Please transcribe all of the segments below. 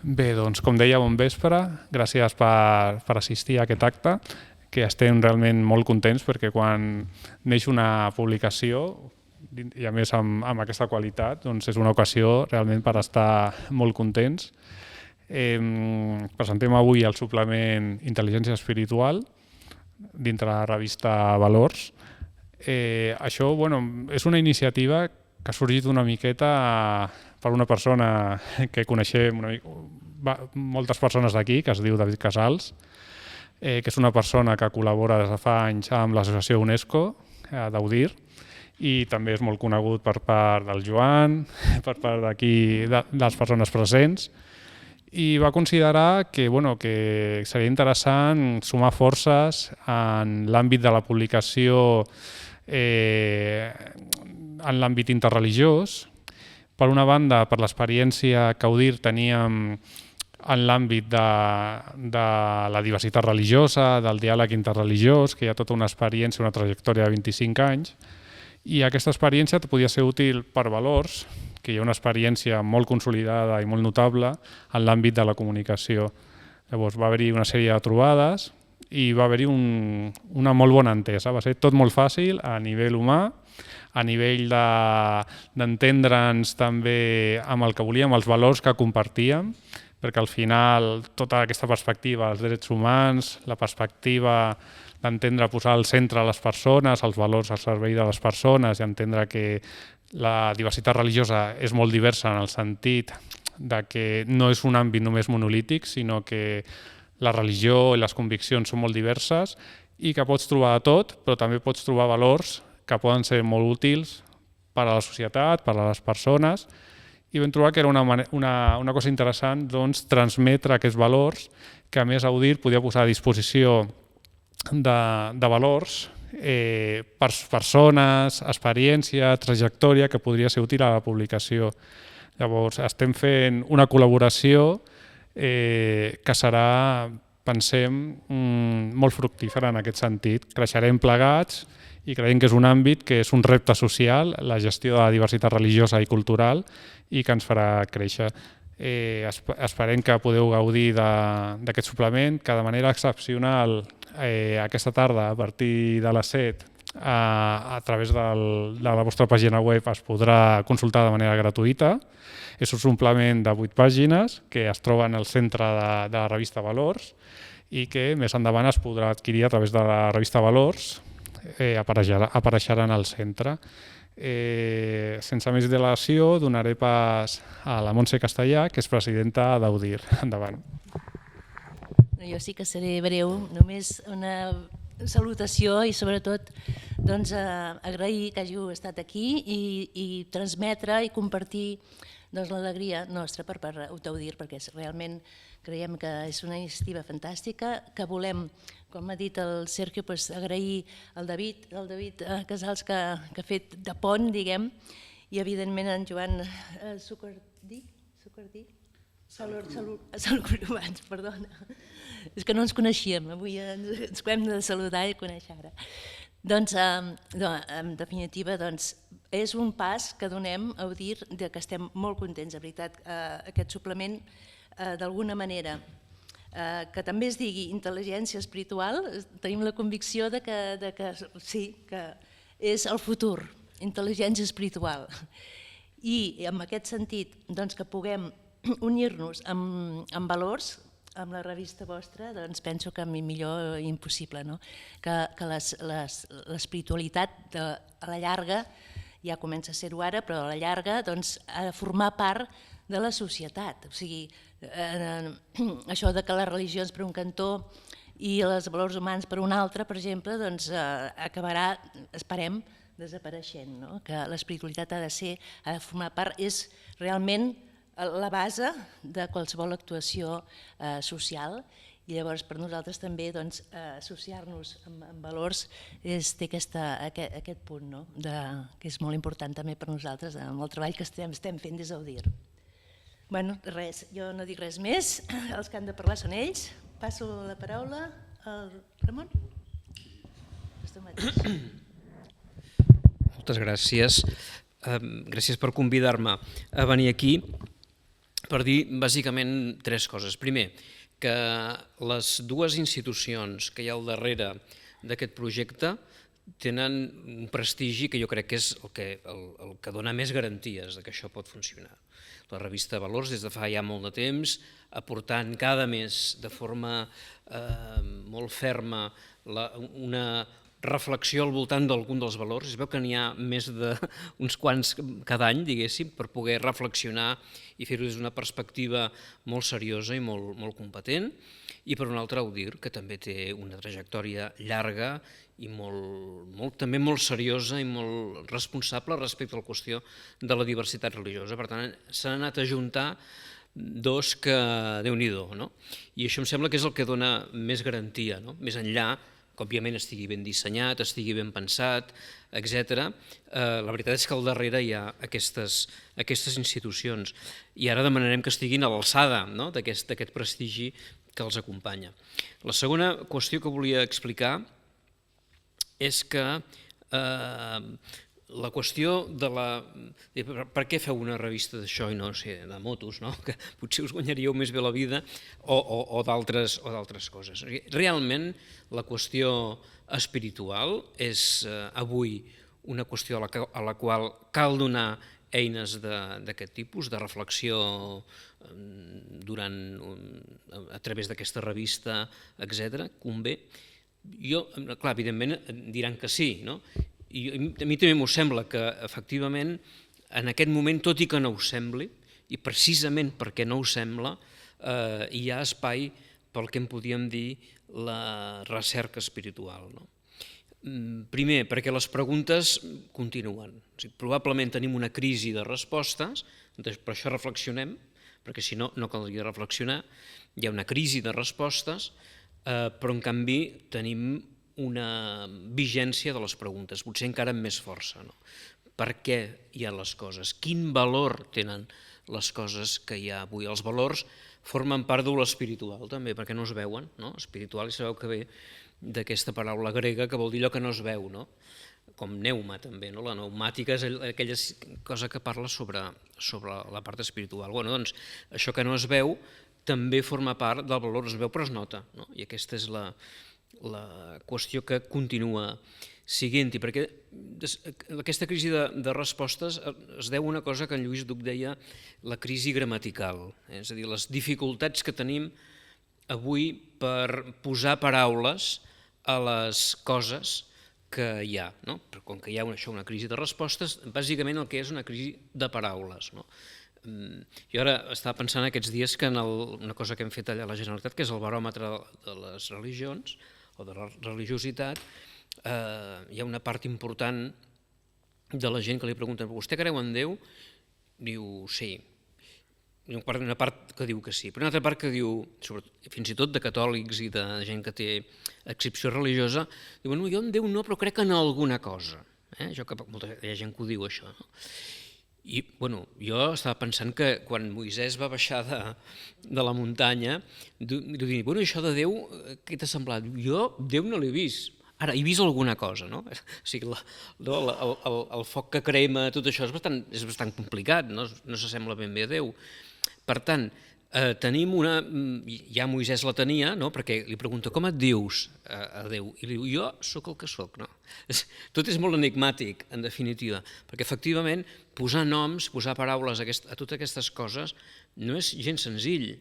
Bé, doncs com deia, bon vespre. Gràcies per assistir a aquest acte, que estem realment molt contents perquè quan neix una publicació, i a més amb aquesta qualitat, doncs és una ocasió realment per estar molt contents. Presentem avui el suplement Intel·ligència Espiritual dintre la revista Valors. Això és una iniciativa que ha sorgit una miqueta per una persona que coneixem moltes persones d'aquí, que es diu David Casals, que és una persona que col·labora des de fa anys amb l'associació UNESCO d'Audir, i també és molt conegut per part del Joan, per part d'aquí de les persones presents, i va considerar que seria interessant sumar forces en l'àmbit de la publicació en l'àmbit interreligiós. Per una banda, per l'experiència que Audir teníem en l'àmbit de la diversitat religiosa, del diàleg interreligiós, que hi ha tota una experiència, una trajectòria de 25 anys, i aquesta experiència podia ser útil per Valors, que hi ha una experiència molt consolidada i molt notable en l'àmbit de la comunicació. Llavors va haver-hi una sèrie de trobades i va haver-hi una molt bona entesa. Va ser tot molt fàcil a nivell humà, a nivell d'entendre'ns també amb el que volíem, els valors que compartíem, perquè al final tota aquesta perspectiva dels drets humans, la perspectiva d'entendre posar al centre les persones, els valors al servei de les persones i entendre que la diversitat religiosa és molt diversa en el sentit de que no és un àmbit només monolític, sinó que la religió i les conviccions són molt diverses i que pots trobar de tot, però també pots trobar valors que poden ser molt útils per a la societat, per a les persones, i vam trobar que era una cosa interessant transmetre aquests valors que a més Audir podia posar a disposició de valors, persones, experiència, trajectòria que podria ser útil a la publicació. Llavors estem fent una col·laboració que serà, pensem, molt fructífera en aquest sentit. Creixerem plegats i creiem que és un àmbit que és un repte social, la gestió de la diversitat religiosa i cultural, i que ens farà créixer. Esperem que podeu gaudir d'aquest suplement, que de manera excepcional aquesta tarda, a partir de les 7, a través de la vostra pàgina web es podrà consultar de manera gratuïta. És un suplement de 8 pàgines que es troba en el centre de la revista Valors i que més endavant es podrà adquirir a través de la revista Valors, apareixerà en el centre. Sense més dilació, donaré pas a la Montse Castellà, que és presidenta d'Audir. Endavant. Jo sí que seré breu, només una salutació i sobretot agrair que hàgiu estat aquí i transmetre i compartir l'alegria nostra per part d'Audir, perquè realment creiem que és una iniciativa fantàstica, que volem, com ha dit el Sergio, agrair al David Casals que ha fet de pont, diguem, i evidentment en Joan Sucardí, perdona, és que no ens coneixíem, avui ens hem de saludar i conèixer ara. Doncs, en definitiva, és un pas que donem a Audir, que estem molt contents, de veritat, aquest suplement, d'alguna manera, que també es digui intel·ligència espiritual, tenim la convicció que sí, que és el futur, intel·ligència espiritual. I en aquest sentit, que puguem unir-nos amb valors, amb la revista vostra, penso que millor impossible, que l'espiritualitat a la llarga, ja comença a ser-ho ara, però a la llarga ha de formar part de la societat. O sigui, això de que les religions per un cantó i els valors humans per un altre, per exemple, acabarà, esperem, desapareixent. Que l'espiritualitat ha de formar part, és realment la base de qualsevol actuació social, i llavors per nosaltres també associar-nos amb valors té aquest punt, que és molt important també per nosaltres amb el treball que estem fent des d'Audir. Res, jo no dic res més, els que han de parlar són ells. Passo la paraula al Ramon. Moltes gràcies. Gràcies per convidar-me a venir aquí. per dir bàsicament 3 coses. Primer, que les 2 institucions que hi ha al darrere d'aquest projecte tenen un prestigi que jo crec que és el que dona més garanties que això pot funcionar. La revista Valors, des de fa ja molt de temps, aportant cada mes de forma molt ferma una reflexió al voltant d'algun dels valors. Es veu que n'hi ha més d'uns quants cada any, diguéssim, per poder reflexionar i fer-ho des d'una perspectiva molt seriosa i molt competent. I per un altre, Audir, que també té una trajectòria llarga i també molt seriosa i molt responsable respecte a la qüestió de la diversitat religiosa. Per tant, s'han anat a juntar 2 que, Déu-n'hi-do, no? I això em sembla que és el que dona més garantia, no? Més enllà que òbviament estigui ben dissenyat, estigui ben pensat, etc. La veritat és que al darrere hi ha aquestes institucions i ara demanarem que estiguin a l'alçada d'aquest prestigi que els acompanya. La segona qüestió que volia explicar és que la qüestió de per què feu una revista d'això i no sé, de motos, que potser us guanyaríeu més bé la vida o d'altres coses. Realment la qüestió espiritual és avui una qüestió a la qual cal donar eines d'aquest tipus, de reflexió a través d'aquesta revista, etc. Convé. Clar, evidentment diran que sí, no? I a mi també m'ho sembla que efectivament en aquest moment, tot i que no ho sembli, i precisament perquè no ho sembla, hi ha espai pel que en podíem dir la recerca espiritual. Primer, perquè les preguntes continuen. Probablement tenim una crisi de respostes, per això reflexionem, perquè si no, no caldria reflexionar. Hi ha una crisi de respostes, però en canvi tenim una vigència de les preguntes, potser encara amb més força. Per què hi ha les coses? Quin valor tenen les coses que hi ha avui? Els valors formen part de l'espiritual també, perquè no es veuen. Espiritual, i sabeu que ve d'aquesta paraula grega que vol dir allò que no es veu, com pneuma també. La pneumàtica és aquella cosa que parla sobre la part espiritual. Doncs això que no es veu també forma part del valor, es veu però es nota, i aquesta és la qüestió que continua siguent-hi, perquè aquesta crisi de respostes es deu a una cosa que en Lluís Duc deia la crisi gramatical, és a dir, les dificultats que tenim avui per posar paraules a les coses que hi ha. Com que hi ha una crisi de respostes, bàsicament el que és una crisi de paraules. Jo ara estava pensant aquests dies que en una cosa que hem fet allà a la Generalitat, que és el baròmetre de les religions o de la religiositat, hi ha una part important de la gent que li pregunten: vostè creu en Déu? Diu sí. Hi ha una part que diu que sí, però una altra part que diu, fins i tot de catòlics i de gent que té adscripció religiosa, diu: jo en Déu no, però crec en alguna cosa. Hi ha gent que ho diu, això. I jo estava pensant que quan Moisès va baixar de la muntanya, diu: això de Déu, què t'ha semblat? Jo Déu no l'he vist. Ara, he vist alguna cosa, no? O sigui, el foc que crema, tot això és bastant complicat, no s'assembla ben bé a Déu. Per tant, tenim ja Moisès la tenia, perquè li pregunta: com et dius a Déu? I li diu: jo sóc el que sóc. Tot és molt enigmàtic, en definitiva, perquè efectivament posar noms, posar paraules a totes aquestes coses no és gens senzill.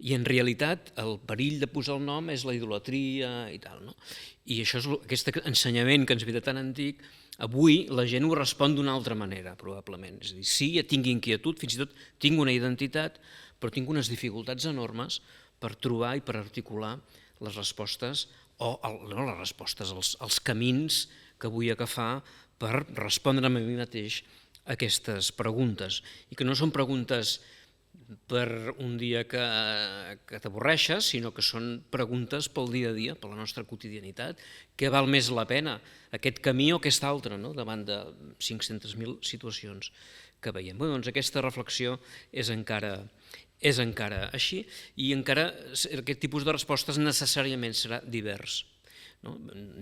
I en realitat el perill de posar el nom és la idolatria i tal. I això és aquest ensenyament que ens ve de tan antic. Avui la gent ho respon d'una altra manera, probablement. És a dir, sí, tinc inquietud, fins i tot tinc una identitat, però tinc unes dificultats enormes per trobar i per articular les respostes, no les respostes, els camins que vull agafar per respondre a mi mateix a aquestes preguntes. I que no són preguntes per un dia que t'avorreixes, sinó que són preguntes pel dia a dia, per la nostra quotidianitat. Què val més la pena, aquest camí o aquest altre, davant de 500.000 situacions que veiem? Doncs aquesta reflexió és encara així, i encara aquest tipus de respostes necessàriament serà divers.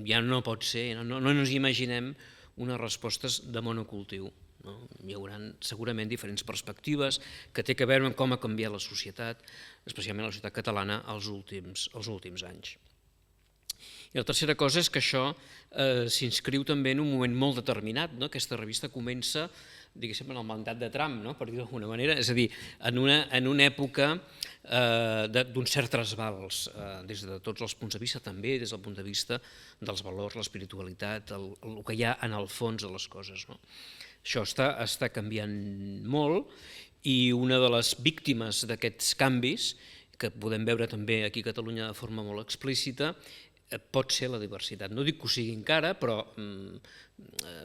Ja no pot ser, no ens imaginem unes respostes de monocultiu. Hi haurà segurament diferents perspectives que té a veure amb com ha canviat la societat, especialment la societat catalana, els últims anys. I la tercera cosa és que això s'inscriu també en un moment molt determinat. Aquesta revista comença, diguéssim, en el mandat de Trump, per dir-ho d'alguna manera, és a dir, en una època d'un cert trasbals, des de tots els punts de vista, també des del punt de vista dels valors, l'espiritualitat, el que hi ha en el fons de les coses. Això està canviant molt i una de les víctimes d'aquests canvis, que podem veure també aquí a Catalunya de forma molt explícita, pot ser la diversitat. No dic que ho sigui encara, però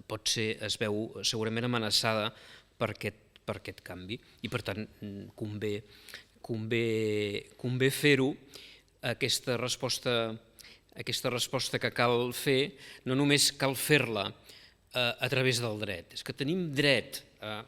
pot ser, es veu segurament amenaçada per aquest canvi i per tant convé fer-ho, aquesta resposta que cal fer, no només cal fer-la a través del dret, és que tenim dret a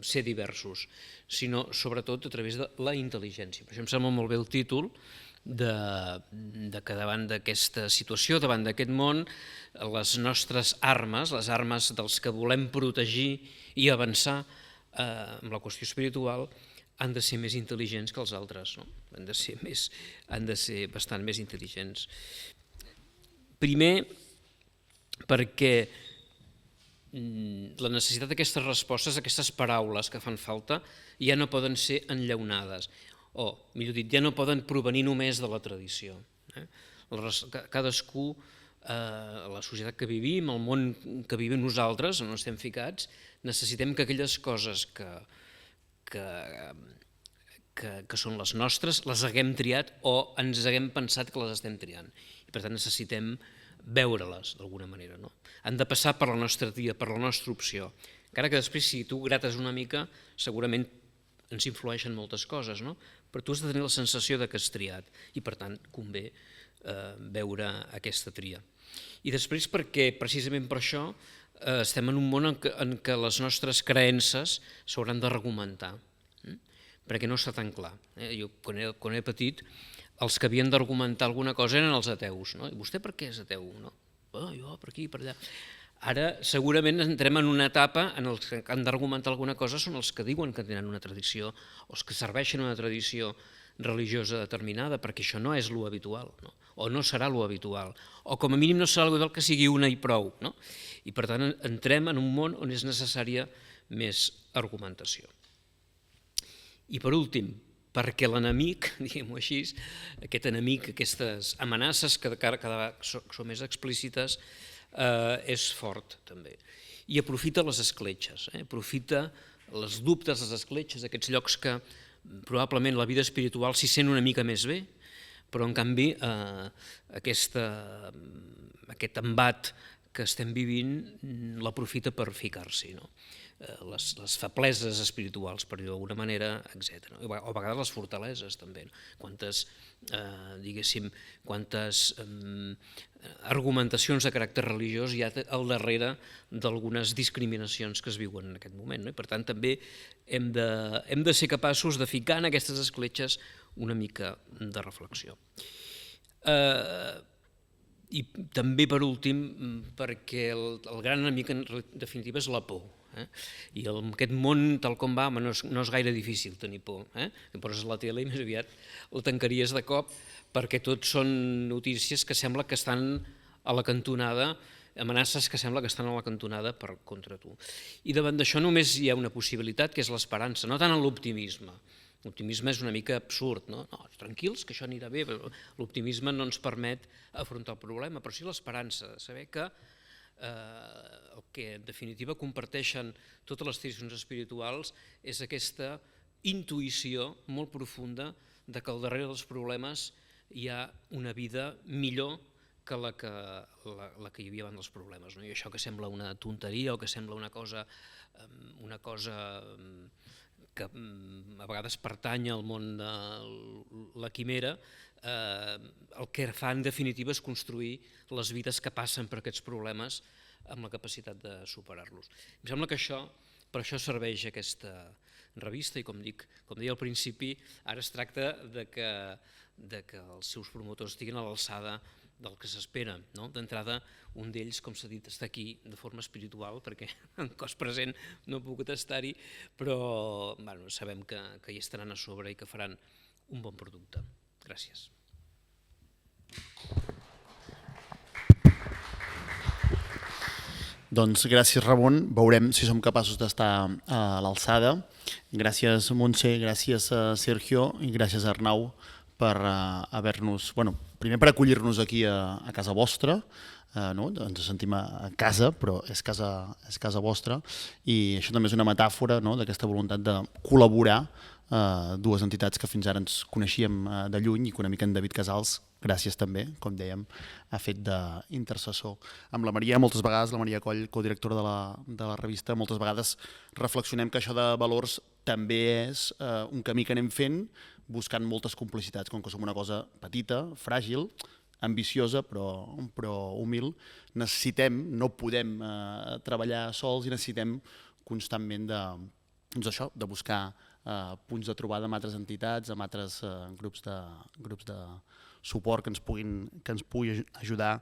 ser diversos, sinó sobretot a través de la intel·ligència. Per això em sembla molt bé el títol, que davant d'aquesta situació, davant d'aquest món, les nostres armes, les armes dels que volem protegir i avançar amb la qüestió espiritual, han de ser més intel·ligents que els altres, han de ser bastant més intel·ligents. Primer, perquè la necessitat d'aquestes respostes, aquestes paraules que fan falta, ja no poden ser enllaunades, o, millor dit, ja no poden provenir només de la tradició. Cadascú, la societat que vivim, el món que vivim nosaltres, on estem ficats, necessitem que aquelles coses que són les nostres les haguem triat o ens haguem pensat que les estem triant. I per tant necessitem veure-les d'alguna manera. Han de passar per la nostra tria, per la nostra opció. Encara que després, si tu grates una mica, segurament ens influeixen moltes coses, però tu has de tenir la sensació que has triat i per tant convé veure aquesta tria. I després perquè precisament per això estem en un món en què les nostres creences s'hauran d'argumentar, perquè no està tan clar. Jo quan era petit els que havien d'argumentar alguna cosa eren els ateus. I vostè per què és ateu? Jo per aquí, per allà. Ara segurament entrem en una etapa en què han d'argumentar alguna cosa són els que diuen que tenen una tradició o els que serveixen una tradició religiosa determinada, perquè això no és lo habitual, o no serà lo habitual, o com a mínim no serà lo habitual que sigui una i prou. I per tant entrem en un món on és necessària més argumentació. I per últim, perquè l'enemic, diguem-ho així, aquest enemic, aquestes amenaces que cada vegada són més explícites, és fort també. I aprofita les escletxes, aprofita els dubtes, les escletxes, aquests llocs que probablement la vida espiritual s'hi sent una mica més bé, però en canvi aquest embat que estem vivint l'aprofita per ficar-s'hi, les febleses espirituals, per dir-ho d'alguna manera, etc. O a vegades les fortaleses també, quantes argumentacions de caràcter religiós hi ha al darrere d'algunes discriminacions que es viuen en aquest moment. I per tant també hem de ser capaços de ficar en aquestes escletxes una mica de reflexió. I també per últim perquè el gran enemic en definitiva és la por. I en aquest món tal com va no és gaire difícil tenir por. Que poses la tele i més aviat la tancaries de cop perquè tot són notícies que sembla que estan a la cantonada, amenaces que sembla que estan a la cantonada contra tu. I davant d'això només hi ha una possibilitat, que és l'esperança, no tant en l'optimisme. L'optimisme és una mica absurd, no? Tranquils, que això anirà bé, l'optimisme no ens permet afrontar el problema, però sí l'esperança, de saber que el que en definitiva comparteixen totes les tradicions espirituals és aquesta intuïció molt profunda de que al darrere dels problemes hi ha una vida millor que la que hi havia abans dels problemes. I això que sembla una tonteria o que sembla una cosa que a vegades pertany al món de la quimera, el que fa en definitiva és construir les vides que passen per aquests problemes amb la capacitat de superar-los. Em sembla que per això serveix aquesta revista i com deia al principi, ara es tracta de que els seus promotors estiguin a l'alçada del que s'espera. D'entrada, un d'ells, com s'ha dit, està aquí de forma espiritual, perquè en cos present no he pogut estar-hi, però sabem que hi estaran a sobre i que faran un bon producte. Gràcies. Doncs gràcies, Ramon. Veurem si som capaços d'estar a l'alçada. Gràcies, Montse, gràcies, Sergio, i gràcies, Arnau, per haver-nos... primer per acollir-nos aquí a casa vostra, ens sentim a casa, però és casa vostra, i això també és una metàfora d'aquesta voluntat de col·laborar dues entitats que fins ara ens coneixíem de lluny i que una mica en David Casals, gràcies també, com dèiem, ha fet d'intercessor. Amb la Maria, moltes vegades, la Maria Coll, codirectora de la revista, moltes vegades reflexionem que això de valors també és un camí que anem fent buscant moltes complicitats, com que som una cosa petita, fràgil, ambiciosa però humil, necessitem, no podem treballar sols i necessitem constantment de buscar punts de trobada amb altres entitats, amb altres grups de suport que ens pugui ajudar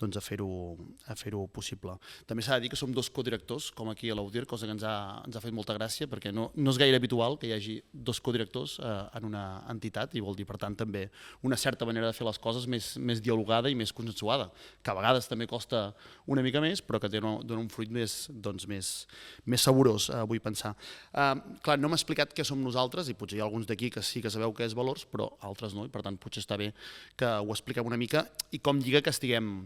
a fer-ho possible. També s'ha de dir que som dos codirectors, com aquí a l'Audir, cosa que ens ha fet molta gràcia, perquè no és gaire habitual que hi hagi dos codirectors en una entitat, i vol dir, per tant, també una certa manera de fer les coses més dialogada i més consensuada, que a vegades també costa una mica més, però que dona un fruit més saborós, vull pensar. Clar, no m'ha explicat què som nosaltres, i potser hi ha alguns d'aquí que sí que sabeu què és valors, però altres no, i per tant potser està bé que ho expliquem una mica, i com lliga que estiguem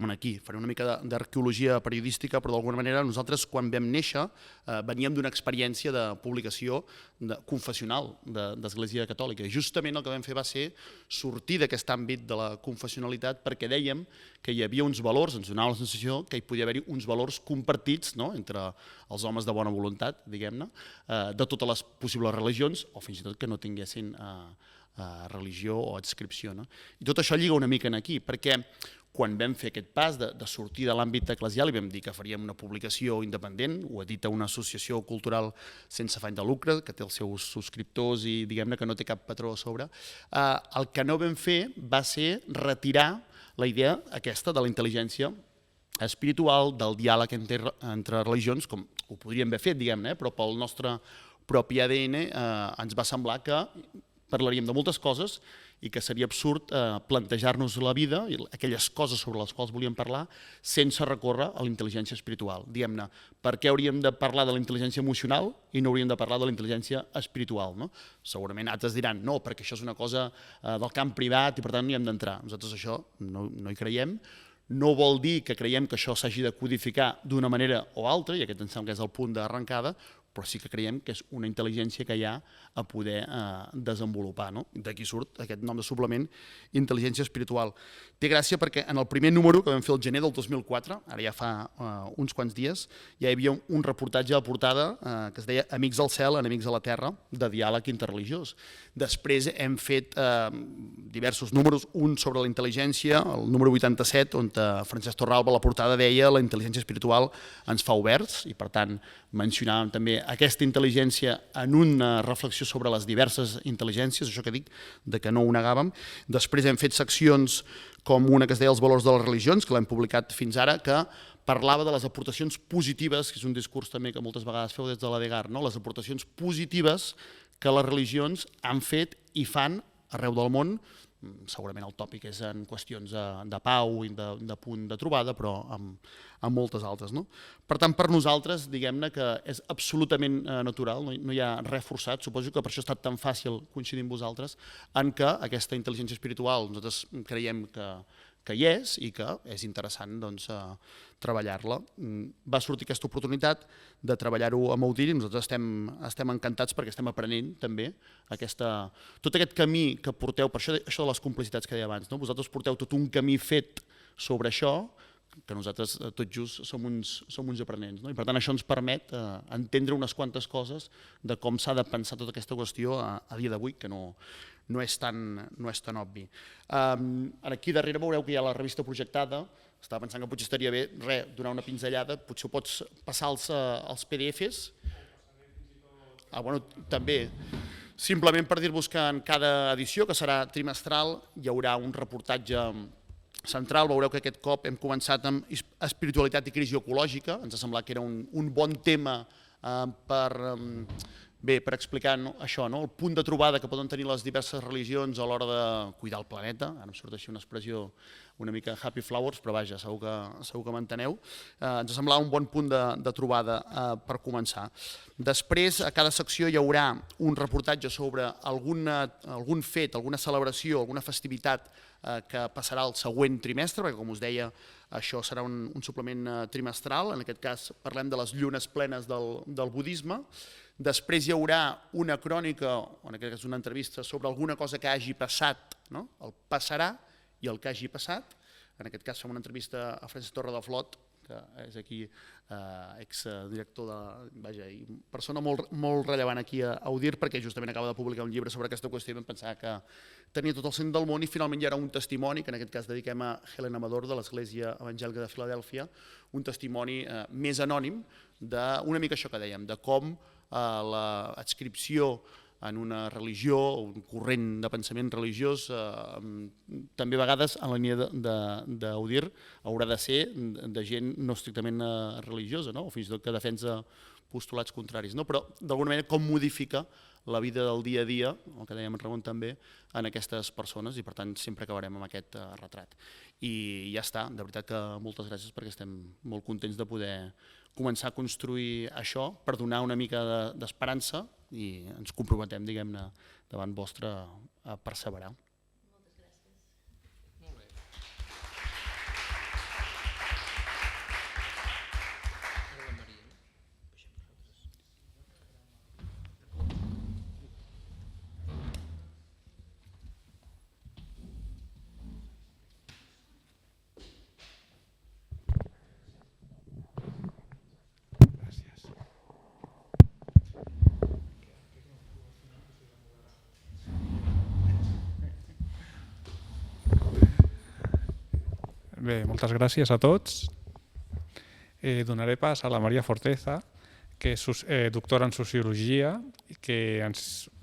aquí. Faré una mica d'arqueologia periodística, però d'alguna manera nosaltres quan vam néixer veníem d'una experiència de publicació confessional d'Església Catòlica. I justament el que vam fer va ser sortir d'aquest àmbit de la confessionalitat perquè dèiem que hi havia uns valors, ens donava la sensació que hi podia haver-hi uns valors compartits entre els homes de bona voluntat, diguem-ne, de totes les possibles religions, o fins i tot que no tinguessin religió o adscripció. I tot això lliga una mica aquí, perquè quan vam fer aquest pas de sortir de l'àmbit eclesial i vam dir que faríem una publicació independent, ho edita una associació cultural sense afany de lucre, que té els seus subscriptors i diguem-ne que no té cap patró a sobre, el que no vam fer va ser retirar la idea aquesta de la intel·ligència espiritual, del diàleg entre religions, com ho podríem haver fet, diguem-ne, però pel nostre propi ADN ens va semblar que parlaríem de moltes coses i que seria absurd plantejar-nos la vida i aquelles coses sobre les quals volíem parlar sense recórrer a la intel·ligència espiritual. Diguem-ne, per què hauríem de parlar de la intel·ligència emocional i no hauríem de parlar de la intel·ligència espiritual? Segurament altres diran no, perquè això és una cosa del camp privat i per tant no hi hem d'entrar. Nosaltres això no hi creiem. No vol dir que creiem que això s'hagi de codificar d'una manera o altra, i aquest em sembla que és el punt d'arrencada, però sí que creiem que és una intel·ligència que hi ha a poder desenvolupar. D'aquí surt aquest nom de suplement, intel·ligència espiritual. Té gràcia perquè en el primer número que vam fer el gener del 2004, ara ja fa uns quants dies, ja hi havia un reportatge de portada que es deia Amics al cel, enemics a la terra, de diàleg interreligiós. Després hem fet diversos números, un sobre la intel·ligència, el número 87, on Francesc Torralba a la portada deia la intel·ligència espiritual ens fa oberts, i per tant mencionàvem també aquesta intel·ligència en una reflexió sobre les diverses intel·ligències, això que dic, de que no ho negàvem. Després hem fet seccions com una que es deia Els valors de les religions, que l'hem publicat fins ara, que parlava de les aportacions positives, que és un discurs també que moltes vegades feu des de l'ADEGAR, les aportacions positives que les religions han fet i fan arreu del món. Segurament el tòpic és en qüestions de pau i de punt de trobada, però amb moltes altres. Per tant, per nosaltres, diguem-ne que és absolutament natural, no hi ha res forçat, suposo que per això ha estat tan fàcil coincidir amb vosaltres, en que aquesta intel·ligència espiritual nosaltres creiem que hi és i que és interessant treballar-la. Va sortir aquesta oportunitat de treballar-ho amb Audir i nosaltres estem encantats perquè estem aprenent també tot aquest camí que porteu, per això de les complicitats que deia abans, vosaltres porteu tot un camí fet sobre això, que nosaltres tot just som uns aprenents. I per tant això ens permet entendre unes quantes coses de com s'ha de pensar tota aquesta qüestió a dia d'avui, que no és tan obvi. Aquí darrere veureu que hi ha la revista projectada. Estava pensant que potser estaria bé donar una pinzellada, potser ho pots passar als PDFs. També, simplement per dir-vos que en cada edició, que serà trimestral, hi haurà un reportatge central. Veureu que aquest cop hem començat amb espiritualitat i crisi ecològica. Ens ha semblat que era un bon tema per explicar això, el punt de trobada que poden tenir les diverses religions a l'hora de cuidar el planeta. Ara em surt així una expressió una mica happy flowers, però vaja, segur que m'enteneu. Ens semblava un bon punt de trobada per començar. Després, a cada secció hi haurà un reportatge sobre algun fet, alguna celebració, alguna festivitat que passarà el següent trimestre, perquè com us deia, això serà un suplement trimestral. En aquest cas parlem de les llunes plenes del budisme. Després hi haurà una crònica, o en aquest cas una entrevista, sobre alguna cosa que hagi passat, el passarà i el que hagi passat. En aquest cas fem una entrevista a Francesc Torredeflot, que és aquí exdirector i persona molt rellevant aquí a UDIR, perquè justament acaba de publicar un llibre sobre aquesta qüestió i vam pensar que tenia tot el sentit del món. I finalment hi haurà un testimoni, que en aquest cas dediquem a Helen Amador, de l'Església Evangèlica de Filadèlfia, un testimoni més anònim d'una mica això que dèiem, de com l'adscripció en una religió, un corrent de pensament religiós, també a vegades en la línia d'UDIR haurà de ser de gent no estrictament religiosa, o fins i tot que defensa postulats contraris, però d'alguna manera com modifica la vida del dia a dia, el que dèiem en Ramon també, en aquestes persones, i per tant sempre acabarem amb aquest retrat. I ja està, de veritat que moltes gràcies, perquè estem molt contents de poder començar a construir això per donar una mica d'esperança i ens comprometem, diguem-ne, davant vostre a perseverar. Moltes gràcies. Molt bé. Ara la Maria. Baixem nosaltres. Bé, moltes gràcies a tots. Donaré pas a la Maria Forteza, que és doctora en Sociologia, que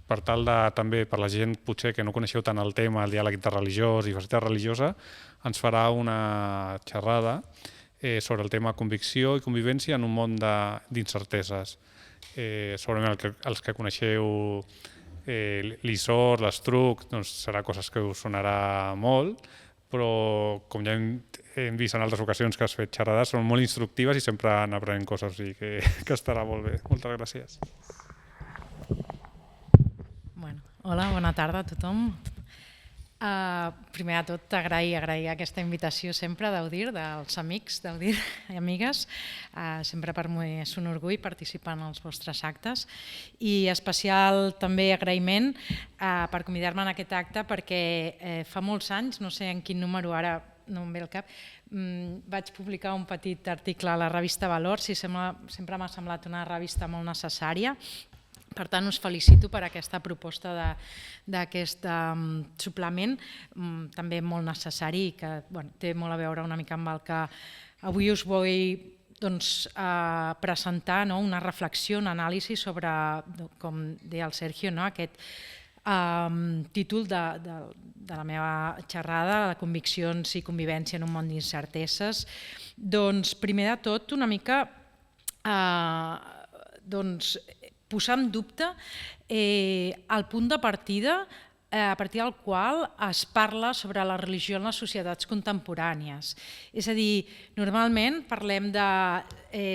per tal de, també per la gent potser que no coneixeu tant el tema, el diàleg interreligiós i diversitat religiosa, ens farà una xerrada sobre el tema convicció i convivència en un món d'incerteses. Segurament els que coneixeu l'ISOR, l'Estruc, serà coses que us sonarà molt, però com ja hem vist en altres ocasions que has fet xerrades, són molt instructives i sempre n'aprenem coses, o sigui que estarà molt bé. Moltes gràcies. Hola, bona tarda a tothom. Primer de tot, agrair aquesta invitació sempre d'UDIR, dels amics d'UDIR i amigues. Sempre per mi és un orgull participar en els vostres actes. I especial també agraïment per convidar-me en aquest acte perquè fa molts anys, no sé en quin número ara no em ve al cap, vaig publicar un petit article a la revista Valors i sempre m'ha semblat una revista molt necessària. Per tant, us felicito per aquesta proposta d'aquest suplement, també molt necessari i que té molt a veure una mica amb el que avui us vull presentar, una reflexió, una anàlisi sobre, com deia el Sergio, aquest títol de la meva xerrada, de conviccions i convivència en un món d'incerteses. Doncs, primer de tot, una mica posar en dubte el punt de partida a partir del qual es parla sobre la religió en les societats contemporànies. És a dir, normalment parlem de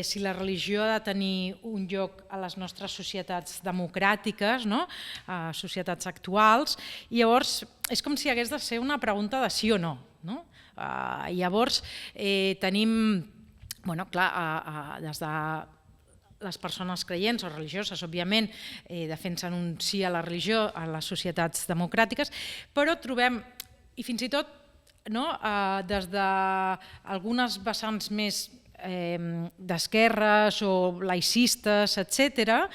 si la religió ha de tenir un lloc a les nostres societats democràtiques, societats actuals, i llavors és com si hagués de ser una pregunta de sí o no. Llavors tenim, clar, des de les persones creients o religioses, òbviament, defensen un sí a la religió a les societats democràtiques, però trobem, i fins i tot des d'algunes vessants més d'esquerres o laïcistes, etc.,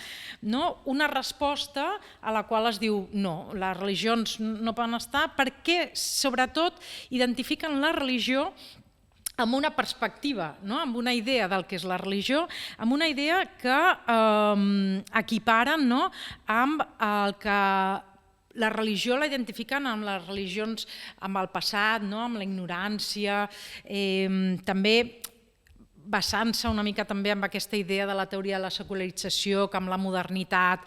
una resposta a la qual es diu no, les religions no poden estar perquè, sobretot, identifiquen la religió amb una perspectiva, amb una idea del que és la religió, amb una idea que equiparen amb el que la religió la identifiquen amb les religions, amb el passat, amb la ignorància, també basant-se una mica també amb aquesta idea de la teoria de la secularització, que amb la modernitat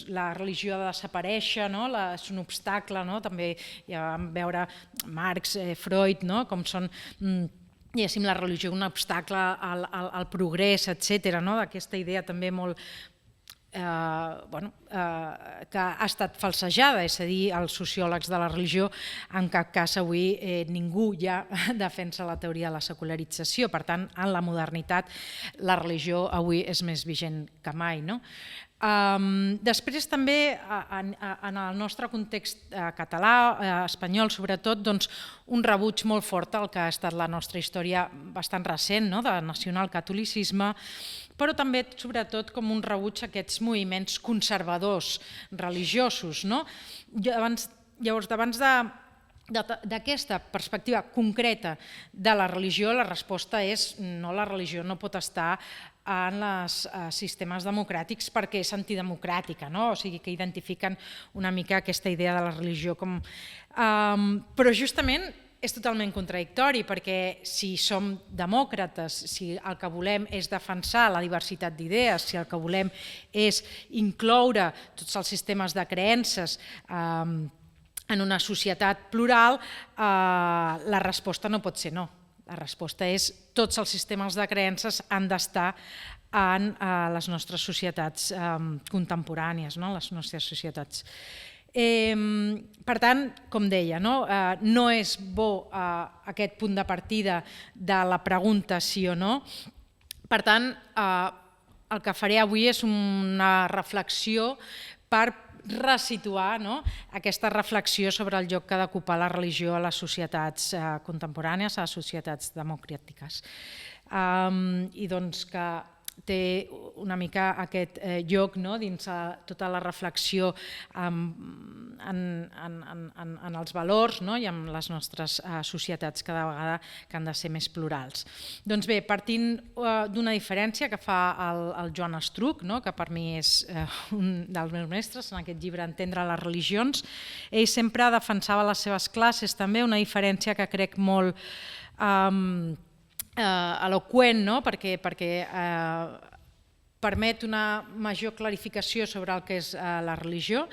la religió ha de desaparèixer, és un obstacle, també ja vam veure Marx, Freud, com són diguéssim la religió un obstacle al progrés, etc. D'aquesta idea també molt que ha estat falsejada, és a dir, els sociòlegs de la religió, en cap cas avui ningú ja defensa la teoria de la secularització, per tant, en la modernitat la religió avui és més vigent que mai. Després també en el nostre context català, espanyol sobretot, un rebuig molt fort al que ha estat la nostra història bastant recent de nacionalcatolicisme, però també sobretot com un rebuig a aquests moviments conservadors religiosos. Llavors, davant d'aquesta perspectiva concreta de la religió, la resposta és no, la religió no pot estar en els sistemes democràtics perquè és antidemocràtica, o sigui que identifiquen una mica aquesta idea de la religió com... Però justament és totalment contradictori perquè si som demòcrates, si el que volem és defensar la diversitat d'idees, si el que volem és incloure tots els sistemes de creences en una societat plural, la resposta no pot ser no. La resposta és tots els sistemes de creences han d'estar en les nostres societats contemporànies, les nostres societats. Per tant, com deia, no és bo aquest punt de partida de la pregunta sí o no. Per tant, el que faré avui és una reflexió per resituar aquesta reflexió sobre el lloc que ha d'ocupar la religió a les societats contemporànies, a les societats democràtiques. I doncs que té una mica aquest lloc dins tota la reflexió en els valors i en les nostres societats cada vegada que han de ser més plurals. Doncs bé, partint d'una diferència que fa el Joan Estruch, que per mi és un dels meus mestres en aquest llibre Entendre les religions, ell sempre defensava a les seves classes també una diferència que crec molt eloqüent, perquè permet una major clarificació sobre el que és la religió.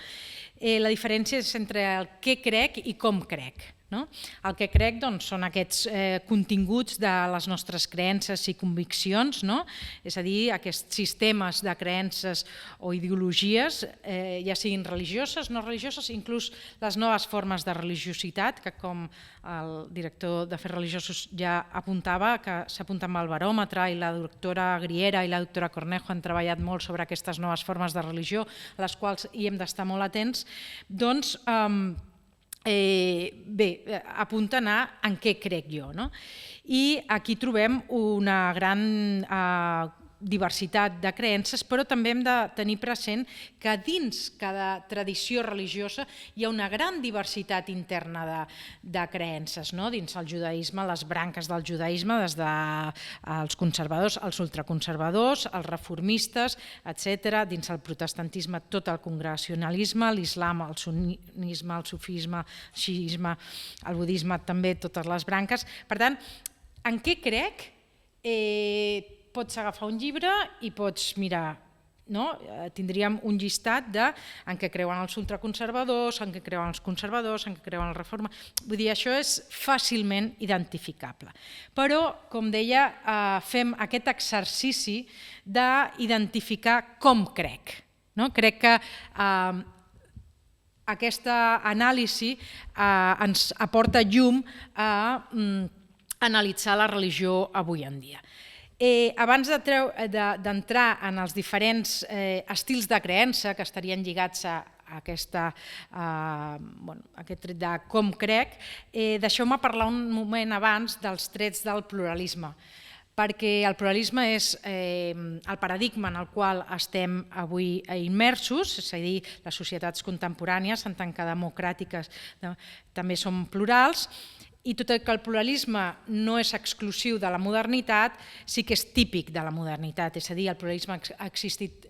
La diferència és entre el què crec i com crec. El que crec són aquests continguts de les nostres creences i conviccions, és a dir, aquests sistemes de creences o ideologies, ja siguin religioses, no religioses, inclús les noves formes de religiositat, que com el director d'Afers Religiosos ja apuntava, que s'apunta amb el baròmetre, i la doctora Griera i la doctora Cornejo han treballat molt sobre aquestes noves formes de religió, a les quals hi hem d'estar molt atents, doncs bé, apunten a en què crec jo. I aquí trobem una gran diversitat de creences, però també hem de tenir present que dins cada tradició religiosa hi ha una gran diversitat interna de creences. Dins el judaïsme, les branques del judaïsme, des dels conservadors, els ultraconservadors, els reformistes, etc. Dins el protestantisme, tot el congregacionalisme, l'islam, el sunnisme, el sufisme, el xiisme, el budisme, també totes les branques. Per tant, en què crec? Pots agafar un llibre i pots mirar, tindríem un llistat de en què creuen els ultraconservadors, en què creuen els conservadors, en què creuen la reforma. Vull dir, això és fàcilment identificable. Però, com deia, fem aquest exercici d'identificar com crec. Crec que aquesta anàlisi ens aporta llum a analitzar la religió avui en dia. Abans d'entrar en els diferents estils de creença que estarien lligats a aquest tret de com crec, deixeu-me parlar un moment abans dels trets del pluralisme, perquè el pluralisme és el paradigma en el qual estem avui immersos, és a dir, les societats contemporànies, en tant que democràtiques, també són plurals, I tot i que el pluralisme no és exclusiu de la modernitat, sí que és típic de la modernitat. És a dir, el pluralisme ha existit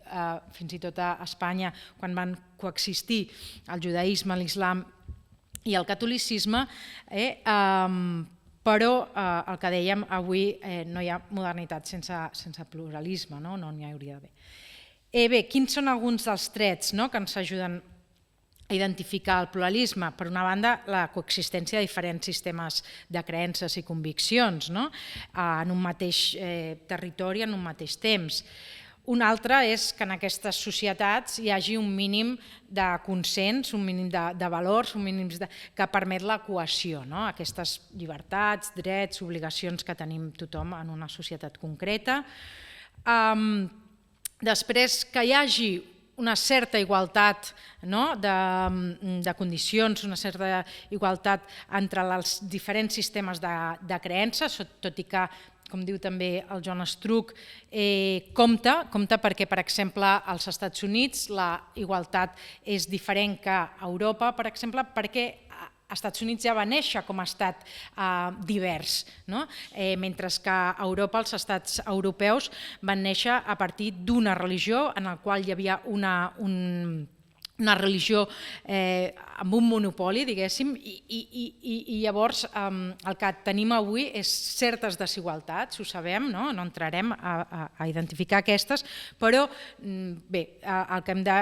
fins i tot a Espanya quan van coexistir el judaïsme, l'islam i el catolicisme, però el que dèiem, avui no hi ha modernitat sense pluralisme, no n'hi hauria d'haver. Bé, quins són alguns dels trets que ens ajuden a identificar el pluralisme? Per una banda, la coexistència de diferents sistemes de creences i conviccions en un mateix territori, en un mateix temps. Un altre és que en aquestes societats hi hagi un mínim de consens, un mínim de valors, un mínim que permet la cohesió, aquestes llibertats, drets, obligacions que tenim tothom en una societat concreta. Després, que hi hagi una certa igualtat de condicions, una certa igualtat entre els diferents sistemes de creences, tot i que, com diu també el John Struck, compta perquè, per exemple, als Estats Units la igualtat és diferent que a Europa, per exemple, perquè als Estats Units ja va néixer com a estat divers, mentre que a Europa els estats europeus van néixer a partir d'una religió en la qual hi havia una religió amb un monopoli, diguéssim, i llavors el que tenim avui és certes desigualtats, ho sabem, no entrarem a identificar aquestes, però bé, el que hem de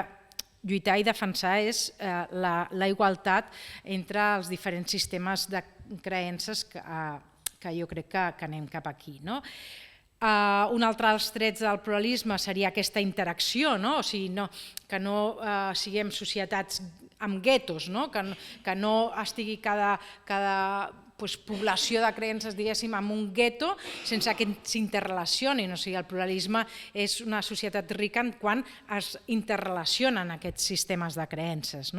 lluitar i defensar és la igualtat entre els diferents sistemes de creences que jo crec que anem cap aquí. Un altre dels trets del pluralisme seria aquesta interacció, o sigui, que no siguem societats amb guetos, que no estigui cada població de creences, diguéssim, en un gueto sense que s'interrelacionin. O sigui, el pluralisme és una societat rica quan es interrelacionen aquests sistemes de creences.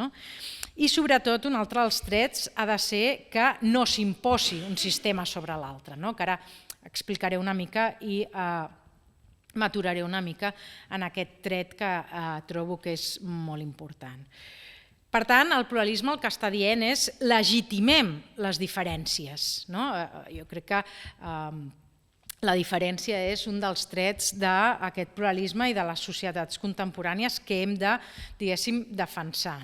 I sobretot, un altre dels trets ha de ser que no s'imposi un sistema sobre l'altre, que ara explicaré una mica i m'aturaré una mica en aquest tret que trobo que és molt important. Per tant, el pluralisme el que està dient és legitimem les diferències. Jo crec que la diferència és un dels trets d'aquest pluralisme i de les societats contemporànies que hem de, diguéssim, defensar.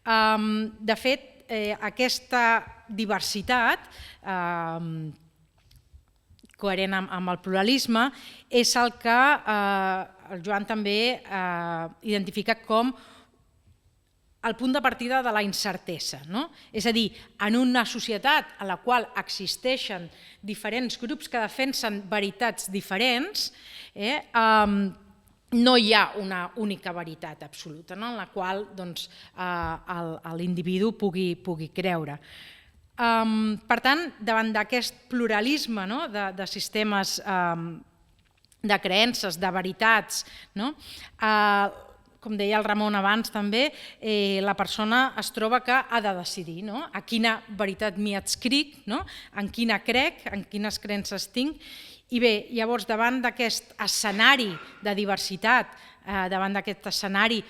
De fet, aquesta diversitat coherent amb el pluralisme és el que el Joan també identifica com el punt de partida de la incertesa. És a dir, en una societat en la qual existeixen diferents grups que defensen veritats diferents, no hi ha una única veritat absoluta en la qual l'individu pugui creure. Per tant, davant d'aquest pluralisme de sistemes de creences, de veritats, com deia el Ramon abans també, la persona es troba que ha de decidir a quina veritat m'hi adscric, en quina crec, en quines creences tinc. I bé, llavors, davant d'aquest escenari de diversitat, davant d'aquest escenari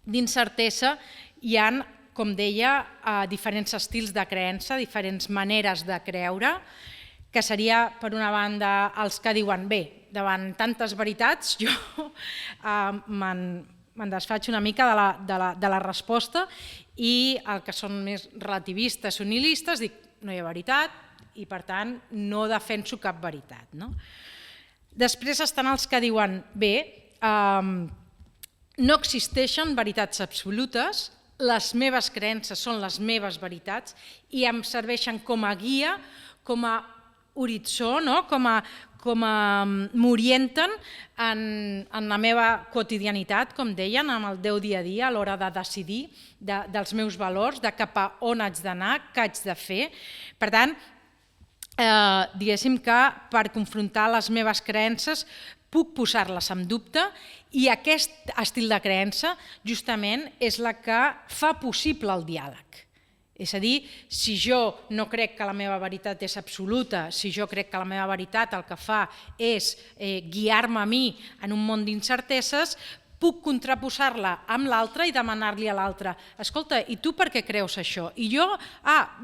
d'incertesa, hi ha, com deia, diferents estils de creença, diferents maneres de creure, que seria, per una banda, els que diuen, bé, davant tantes veritats, jo me'n desfaig una mica de la resposta, i el que són més relativistes o nihilistes, dic, no hi ha veritat, i per tant no defenso cap veritat. Després estan els que diuen, bé, no existeixen veritats absolutes, les meves creences són les meves veritats i em serveixen com a guia, com a horitzó, com m'orienten en la meva quotidianitat, com deien, amb el meu dia a dia, a l'hora de decidir dels meus valors, de cap a on haig d'anar, què haig de fer. Per tant, diguéssim que per confrontar les meves creences puc posar-les en dubte i aquest estil de creença justament és la que fa possible el diàleg. És a dir, si jo no crec que la meva veritat és absoluta, si jo crec que la meva veritat el que fa és guiar-me a mi en un món d'incerteses, puc contraposar-la amb l'altre i demanar-li a l'altre, escolta, i tu per què creus això? I jo,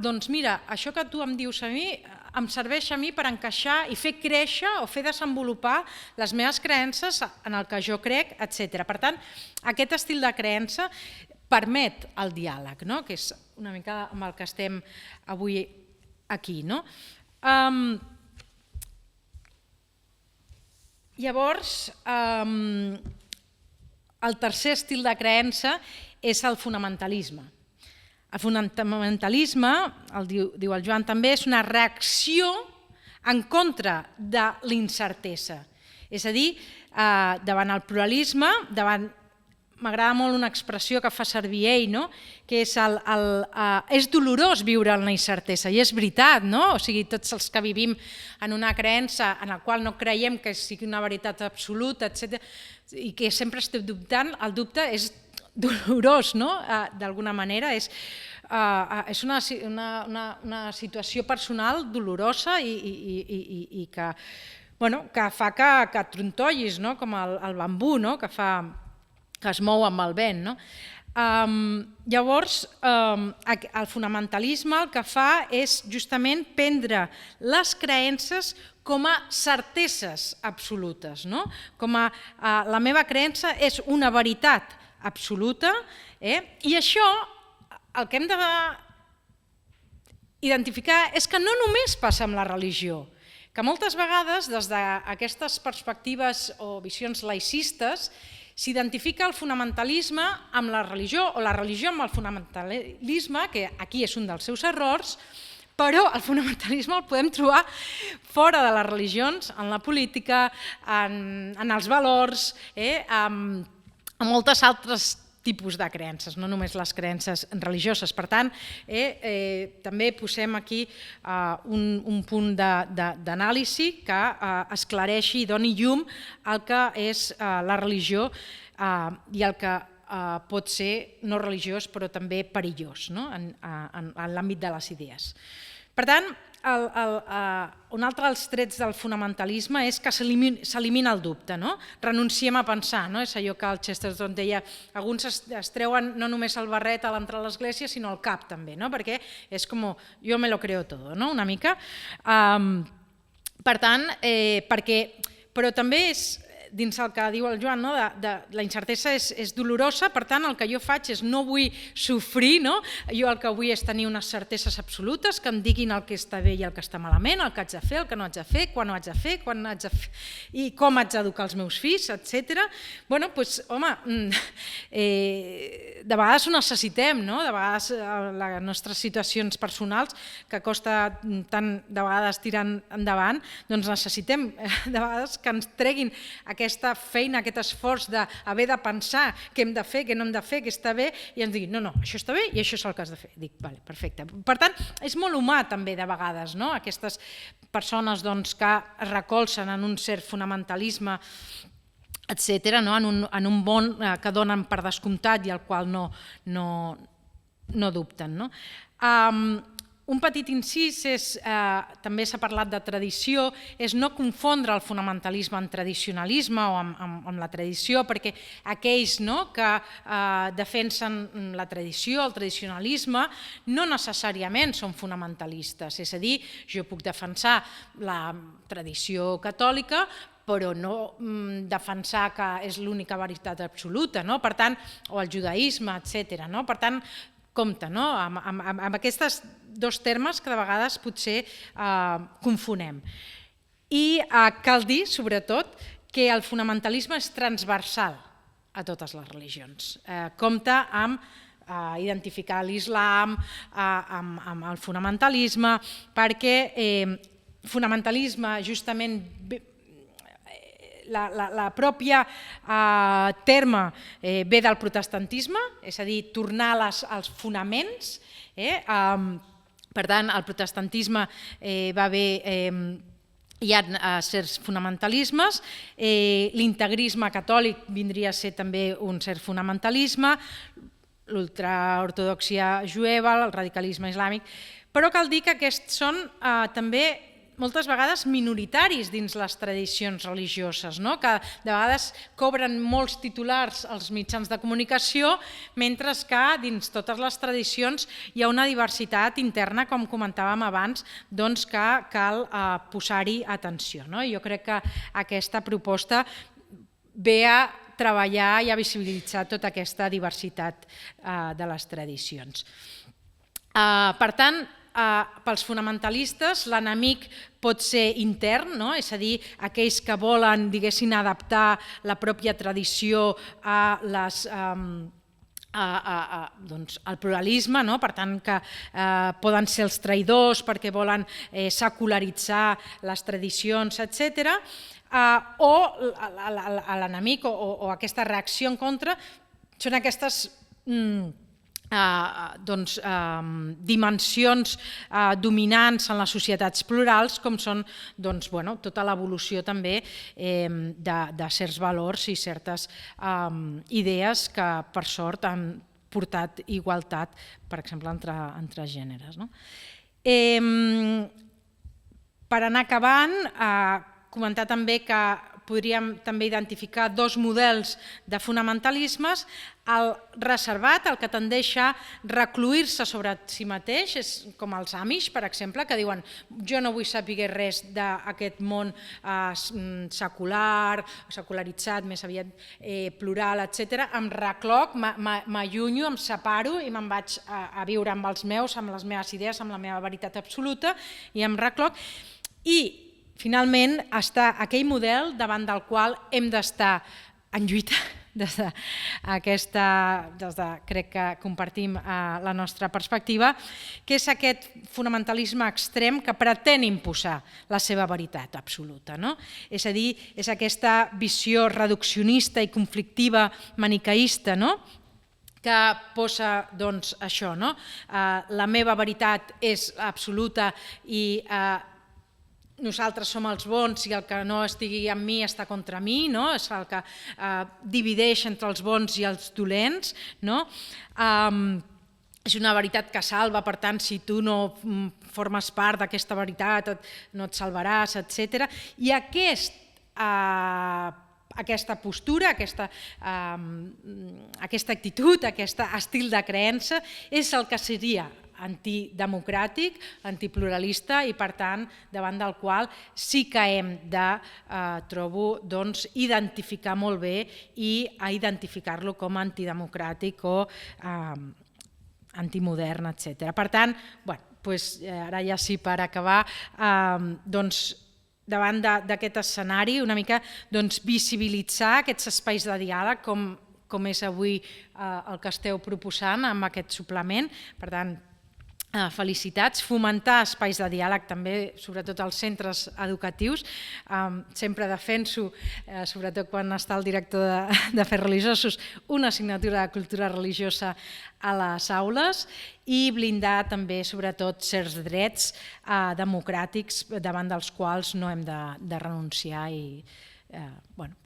doncs mira, això que tu em dius a mi em serveix a mi per encaixar i fer créixer o fer desenvolupar les meves creences en el que jo crec, etc. Per tant, aquest estil de creença permet el diàleg, que és una mica amb el que estem avui aquí. Llavors, el tercer estil de creença és el fonamentalisme. El fonamentalisme, diu el Joan també, és una reacció en contra de l'incertesa. És a dir, davant el pluralisme, m'agrada molt una expressió que fa servir ell, que és dolorós viure en la incertesa, i és veritat, o sigui, tots els que vivim en una creença en la qual no creiem que sigui una veritat absoluta, etc., i que sempre estem dubtant, el dubte és dolorós, d'alguna manera, és una situació personal dolorosa i que fa que trontollis, com el bambú, que es mou amb el vent. Llavors, el fonamentalisme el que fa és justament prendre les creences com a certeses absolutes, com a la meva creença és una veritat absoluta, i això el que hem d'identificar és que no només passa amb la religió, que moltes vegades des d'aquestes perspectives o visions laïcistes s'identifica el fonamentalisme amb la religió o la religió amb el fonamentalisme, que aquí és un dels seus errors, però el fonamentalisme el podem trobar fora de les religions, en la política, en els valors, en moltes altres tipus de creences, no només les creences religioses. Per tant, també posem aquí un punt d'anàlisi que esclareixi i doni llum al que és la religió i el que pot ser no religiós però també perillós en l'àmbit de les idees. Per tant, un altre dels trets del fonamentalisme és que s'elimina el dubte, renunciem a pensar, és allò que el Chesterton deia, alguns es treuen no només el barret a l'entrar a l'església sinó el cap també, perquè és com jo me lo creo todo, una mica. Per tant, però també és dins el que diu el Joan, la incertesa és dolorosa, per tant el que jo faig és no vull sofrir, jo el que vull és tenir unes certeses absolutes que em diguin el que està bé i el que està malament, el que haig de fer, el que no haig de fer, quan ho haig de fer, i com haig d'educar els meus fills, etc. Bueno, doncs, home, de vegades ho necessitem, de vegades les nostres situacions personals, que costa tant de vegades tirar endavant, doncs necessitem de vegades que ens treguin aquesta feina, aquest esforç d'haver de pensar què hem de fer, què no hem de fer, què està bé, i ens diguin, no, això està bé i això és el que has de fer. Dic, vale, perfecte. Per tant, és molt humà també de vegades, aquestes persones que es recolzen en un cert fonamentalisme, etc., en un món que donen per descomptat i al qual no dubten. Un petit incís, també s'ha parlat de tradició, és no confondre el fonamentalisme amb tradicionalisme o amb la tradició, perquè aquells que defensen la tradició, el tradicionalisme, no necessàriament són fonamentalistes. És a dir, jo puc defensar la tradició catòlica, però no defensar que és l'única veritat absoluta, per tant, o el judaïsme, etc. Per tant, compte amb aquests dos termes que de vegades potser confonem. I cal dir, sobretot, que el fonamentalisme és transversal a totes les religions. Compte amb identificar l'islam amb el fonamentalisme, perquè fonamentalisme justament la pròpia terme ve del protestantisme, és a dir, tornar als fonaments. Per tant, el protestantisme va haver... Hi ha certs fonamentalismes, l'integrisme catòlic vindria a ser també un cert fonamentalisme, l'ultraortodoxia jueva, el radicalisme islàmic, però cal dir que aquests són també moltes vegades minoritaris dins les tradicions religioses, que de vegades cobren molts titulars als mitjans de comunicació, mentre que dins totes les tradicions hi ha una diversitat interna, com comentàvem abans, doncs que cal posar-hi atenció. Jo crec que aquesta proposta ve a treballar i a visibilitzar tota aquesta diversitat de les tradicions. Per tant, pels fonamentalistes l'enemic pot ser intern, és a dir, aquells que volen, diguéssim, adaptar la pròpia tradició al pluralisme, per tant que poden ser els traïdors perquè volen secularitzar les tradicions, etc. O l'enemic o aquesta reacció en contra són aquestes dimensions dominants en les societats plurals, com són tota l'evolució també de certs valors i certes idees que per sort han portat igualtat, per exemple, entre gèneres. Per anar acabant, comentar també que podríem també identificar dos models de fonamentalismes, el reservat, el que tendeix a recluir-se sobre si mateix, és com els Amish, per exemple, que diuen jo no vull saber res d'aquest món secular, secularitzat, més aviat plural, etc. Em recloc, m'allunyo, em separo i me'n vaig a viure amb els meus, amb les meves idees, amb la meva veritat absoluta i em recloc. I finalment, està aquell model davant del qual hem d'estar en lluita, crec que compartim la nostra perspectiva, que és aquest fonamentalisme extrem que pretén imposar la seva veritat absoluta. És a dir, és aquesta visió reduccionista i conflictiva maniqueista, que posa això, la meva veritat és absoluta i nosaltres som els bons i el que no estigui amb mi està contra mi, és el que divideix entre els bons i els dolents. És una veritat que salva, per tant, si tu no formes part d'aquesta veritat no et salvaràs, etc. I aquesta postura, aquesta actitud, aquest estil de creença és el que seria antidemocràtic, antipluralista i, per tant, davant del qual sí que hem de, trobo, identificar molt bé i identificar-lo com a antidemocràtic o antimodern, etc. Per tant, ara ja sí, per acabar, davant d'aquest escenari, una mica visibilitzar aquests espais de diàleg, com és avui el que esteu proposant amb aquest suplement. Per tant, felicitats, fomentar espais de diàleg també, sobretot als centres educatius. Sempre defenso, sobretot quan està el director d'Afers Religiosos, una assignatura de cultura religiosa a les aules i blindar també, sobretot, certs drets democràtics davant dels quals no hem de renunciar i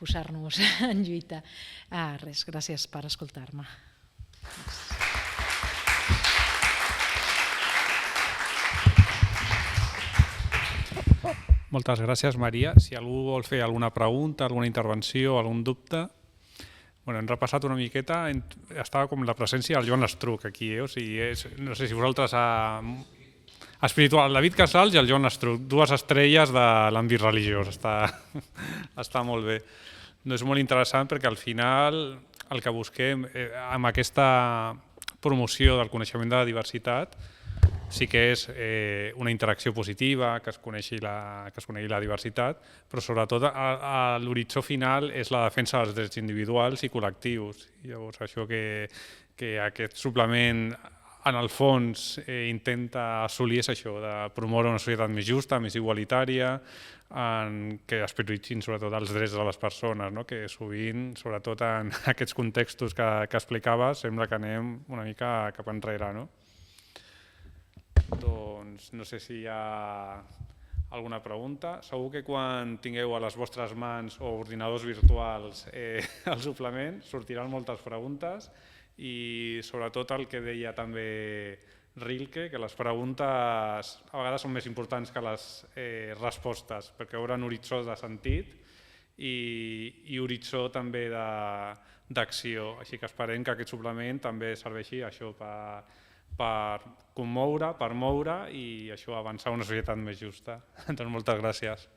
posar-nos en lluita. Res, gràcies per escoltar-me. Moltes gràcies, Maria. Si algú vol fer alguna pregunta, alguna intervenció, algun dubte... Hem repassat una miqueta, estava com la presència del Joan Lastruc aquí, o sigui, no sé si vosaltres... Espiritual, David Casals i el Joan Lastruc, dues estrelles de l'àmbit religiós, està molt bé. És molt interessant perquè al final el que busquem amb aquesta promoció del coneixement de la diversitat sí que és una interacció positiva, que es conegui la diversitat, però sobretot l'horitzó final és la defensa dels drets individuals i col·lectius. Llavors, això que aquest suplement en el fons intenta assolir és això, de promoure una societat més justa, més igualitària, que es prioritzin sobretot els drets de les persones, que sovint, sobretot en aquests contextos que explicaves, sembla que anem una mica cap enrere. Doncs no sé si hi ha alguna pregunta. Segur que quan tingueu a les vostres mans o ordinadors virtuals el suplement sortiran moltes preguntes i sobretot el que deia també Rilke, que les preguntes a vegades són més importants que les respostes, perquè obren horitzó de sentit i horitzó també d'acció. Així que esperem que aquest suplement també serveixi això per commoure, per moure i això avançar a una societat més justa. Doncs moltes gràcies.